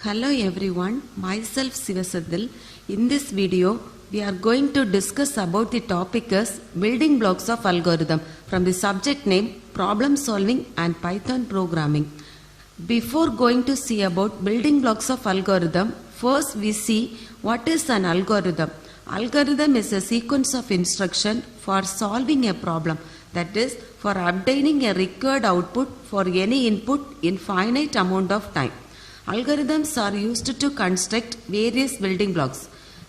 Hello everyone, myself Sivasadil. In this video, we are going to discuss about the topic as building blocks of algorithm from the subject name problem solving and Python programming. Before going to see about building blocks of algorithm, first we see what is an algorithm. Algorithm is a sequence of instruction for solving a problem, that is for obtaining a required output for any input in finite amount of time. Algorithms are used to construct various building blocks.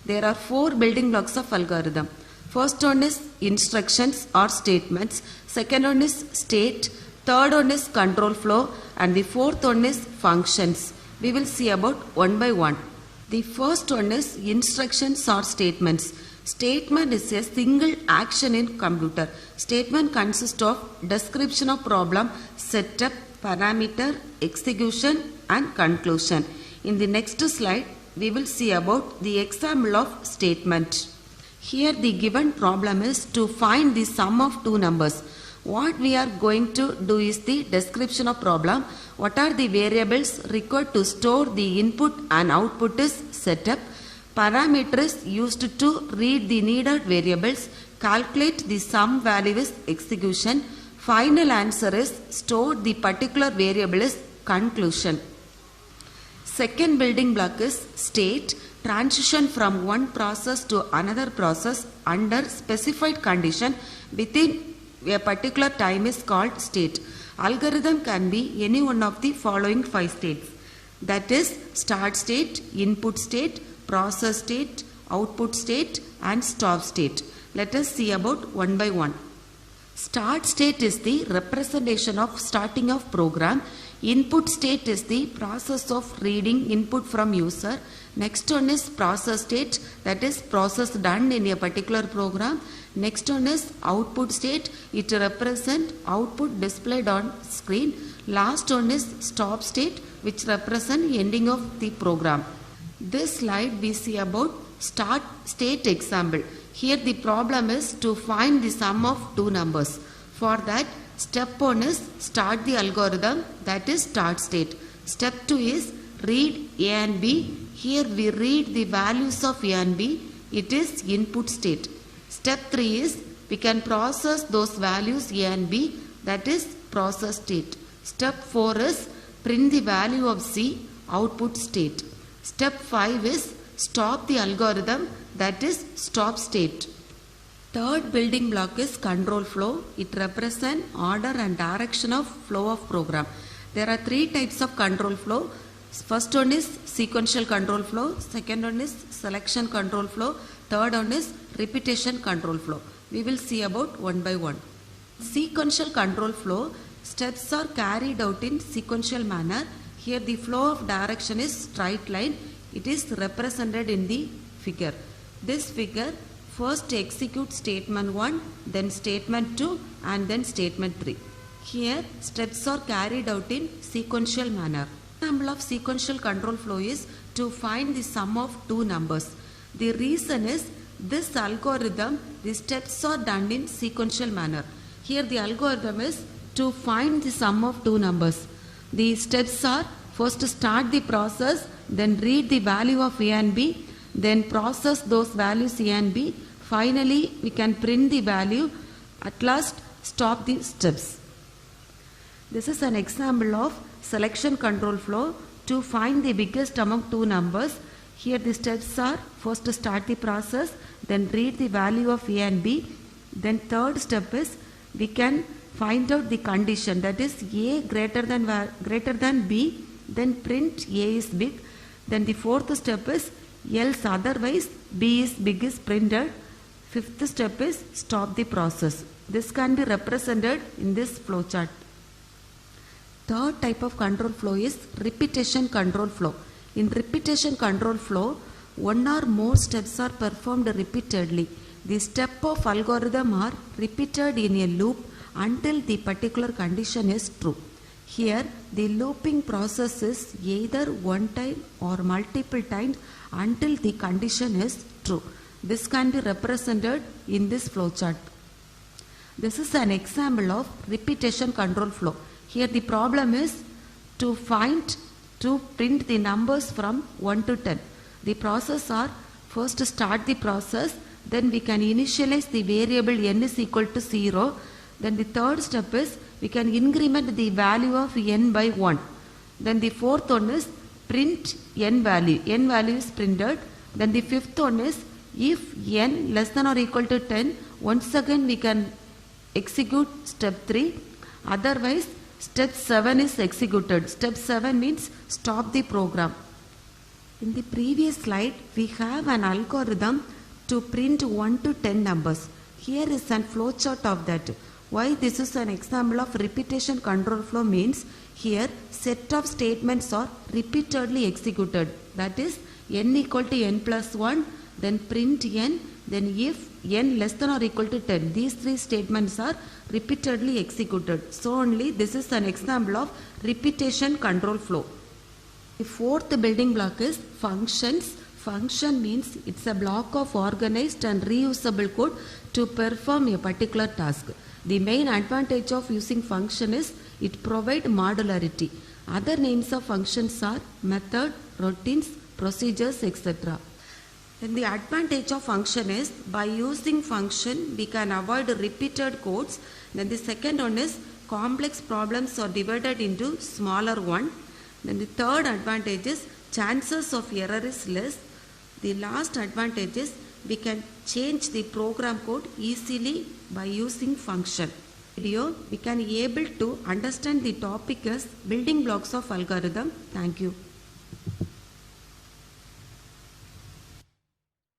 There are 4 building blocks of algorithm. First one is instructions or statements, second one is state, third one is control flow, and the fourth one is functions. We will see about one by one. The first one is instructions or statements. Statement is a single action in computer. Statement consists of description of problem, setup, parameter, execution and conclusion. In the next slide, we will see about the example of statement. Here the given problem is to find the sum of two numbers. What we are going to do is the description of problem. What are the variables required to store the input and output is setup. Parameter is used to read the needed variables. Calculate the sum value is execution. Final answer is stored the particular variable is conclusion. Second building block is state, transition from one process to another process under specified condition within a particular time is called state. Algorithm can be any one of the following 5 states, that is start state, input state, process state, output state and stop state. Let us see about one by one. Start state is the representation of starting of program. Input state is the process of reading input from user. Next one is process state, that is process done in a particular program. Next one is output state, it represents output displayed on screen. Last one is stop state, which represents ending of the program. This slide we see about start state example. Here the problem is to find the sum of two numbers. For that, step 1 is start the algorithm, that is start state. Step 2 is read A and B. Here we read the values of A and B. It is input state. Step 3 is we can process those values A and B, that is process state. Step 4 is print the value of C, output state. Step 5 is stop the algorithm, that is stop state. Third building block is control flow. It represents order and direction of flow of program. There are 3 types of control flow. First one is sequential control flow. Second one is selection control flow. Third one is repetition control flow. We will see about one by one. Sequential control flow, steps are carried out in sequential manner. Here the flow of direction is straight line. It is represented in the figure. This figure first execute statement 1, then statement 2 and then statement 3. Here steps are carried out in sequential manner. Example of sequential control flow is to find the sum of two numbers. The reason is this algorithm, the steps are done in sequential manner. Here the algorithm is to find the sum of two numbers. The steps are first start the process, then read the value of A and B, then process those values A and B. Finally, we can print the value. At last, stop the steps. This is an example of selection control flow to find the biggest among two numbers. Here the steps are first start the process, then read the value of A and B. Then third step is we can find out the condition, that is A greater than B, then print A is big. Then the fourth step is else otherwise B is big is printed. Fifth step is stop the process. This can be represented in this flow chart. Third type of control flow is repetition control flow. In repetition control flow, one or more steps are performed repeatedly. The step of algorithm are repeated in a loop until the particular condition is true. Here, the looping process is either one time or multiple times until the condition is true. This can be represented in this flow chart. This is an example of repetition control flow. Here the problem is to find to print the numbers from 1 to 10. The process are first start the process, then we can initialize the variable n is equal to 0. Then the third step is we can increment the value of n by 1. Then the fourth one is print n value. N value is printed. Then the fifth one is if n less than or equal to 10, once again we can execute step 3. Otherwise, step 7 is executed. Step 7 means stop the program. In the previous slide, we have an algorithm to print 1 to 10 numbers. Here is a flowchart of that. Why this is an example of repetition control flow means here set of statements are repeatedly executed. That is n equal to n plus 1, then print n, then if n less than or equal to 10. These three statements are repeatedly executed. So only this is an example of repetition control flow. The fourth building block is functions. Function means it's a block of organized and reusable code to perform a particular task. The main advantage of using function is it provides modularity. Other names of functions are method, routines, procedures, etc. Then the advantage of function is by using function we can avoid repeated codes. Then the second one is complex problems are divided into smaller one. Then the third advantage is chances of error is less. The last advantage is we can change the program code easily by using function. Video we can able to understand the topic as building blocks of algorithm. Thank you.